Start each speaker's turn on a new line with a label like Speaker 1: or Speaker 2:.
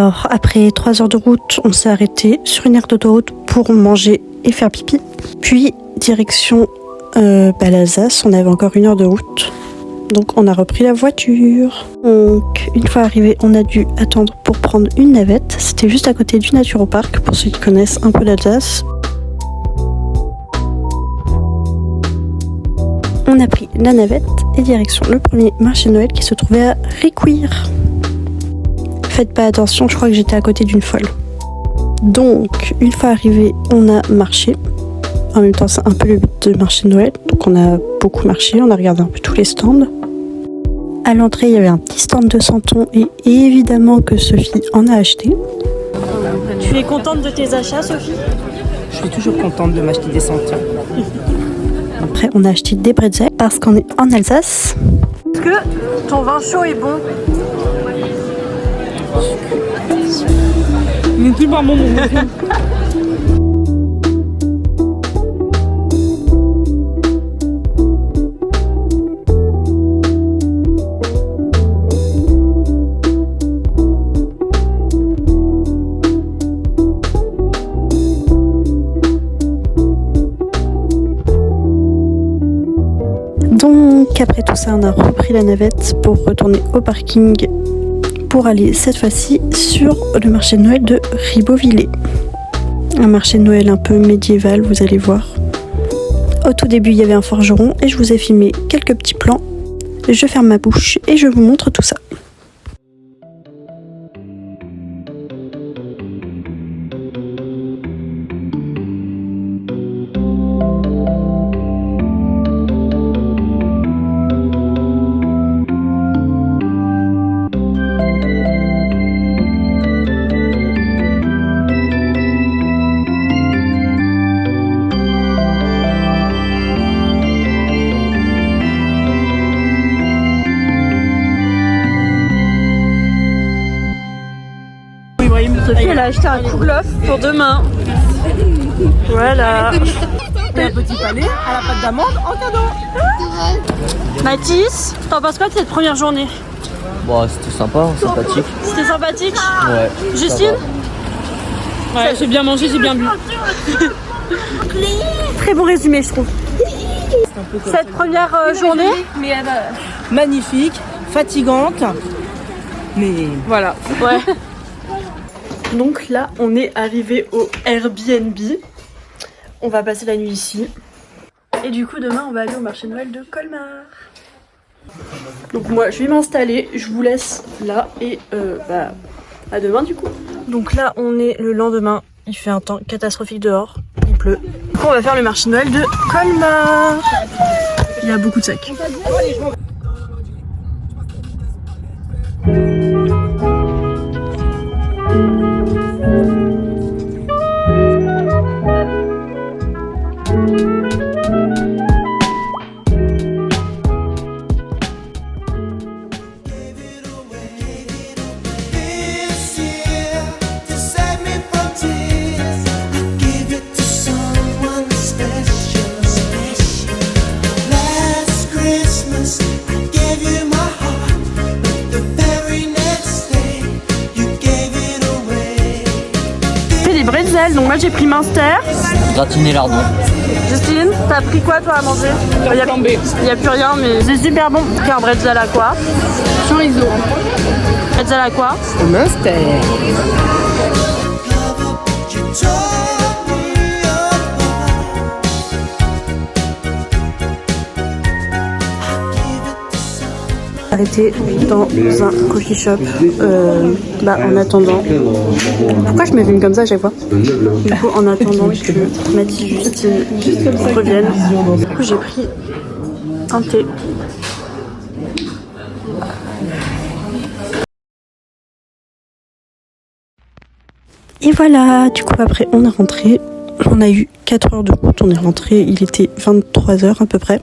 Speaker 1: Alors, après 3 heures de route, on s'est arrêté sur une aire d'autoroute pour manger et faire pipi. Puis, direction l'Alsace, on avait encore 1 heure de route. Donc, on a repris la voiture. Donc, une fois arrivé, on a dû attendre pour prendre une navette. C'était juste à côté du Naturopark, pour ceux qui connaissent un peu l'Alsace. On a pris la navette et direction le premier marché de Noël qui se trouvait à Riquir. Faites pas attention, je crois que j'étais à côté d'une folle. Donc, une fois arrivé, on a marché. En même temps, c'est un peu le but de marché de Noël. Donc, on a beaucoup marché, on a regardé un peu tous les stands. À l'entrée, il y avait un petit stand de santons et évidemment que Sophie en a acheté. Tu es contente de tes achats, Sophie?
Speaker 2: Je suis toujours contente de m'acheter des santons.
Speaker 1: Après, on a acheté des bretzels parce qu'on est en Alsace.
Speaker 3: Est-ce que ton vin chaud est bon?
Speaker 2: Il est super bon, mon vin.
Speaker 1: Donc après tout ça, on a repris la navette pour retourner au parking pour aller cette fois-ci sur le marché de Noël de Ribeauvillé. Un marché de Noël un peu médiéval, vous allez voir. Au tout début, il y avait un forgeron et je vous ai filmé quelques petits plans. Je ferme ma bouche et je vous montre tout ça.
Speaker 3: Sophie, elle a acheté un couvre-l'œuf pour demain. Voilà.
Speaker 2: Et un petit palais à la pâte d'amande en cadeau.
Speaker 3: Mathis, t'en penses quoi de cette première journée?
Speaker 4: Bon, c'était sympa, sympathique.
Speaker 3: C'était sympathique?
Speaker 4: Ouais.
Speaker 3: Justine?
Speaker 2: Ouais, j'ai bien mangé, j'ai bien bu.
Speaker 3: Très bon résumé, je trouve. Cette première journée,
Speaker 2: Magnifique, fatigante, mais
Speaker 3: voilà. Ouais. Donc là, on est arrivé au Airbnb. On va passer la nuit ici. Et du coup, demain, on va aller au marché de Noël de Colmar. Donc moi, je vais m'installer. Je vous laisse là et à demain du coup. Donc là, on est le lendemain. Il fait un temps catastrophique dehors. Il pleut. Du coup, on va faire le marché de Noël de Colmar. Il y a beaucoup de sacs. Donc moi j'ai pris Minster.
Speaker 4: Gratiner lardon.
Speaker 3: Justine, t'as pris quoi toi à manger? Il n'y a plus rien mais c'est super bon. T'as pris un bretzel à quoi?
Speaker 2: chorizo.
Speaker 3: Bretzel à quoi?
Speaker 2: Minster.
Speaker 1: Arrêté dans un coffee shop en attendant. Pourquoi je me filme comme ça à chaque fois? Du coup, en attendant que Mathis et Justine reviennent, du coup, j'ai pris un thé. Et voilà, du coup, après, on est rentré. On a eu 4 heures de route, on est rentré, il était 23 h à peu près.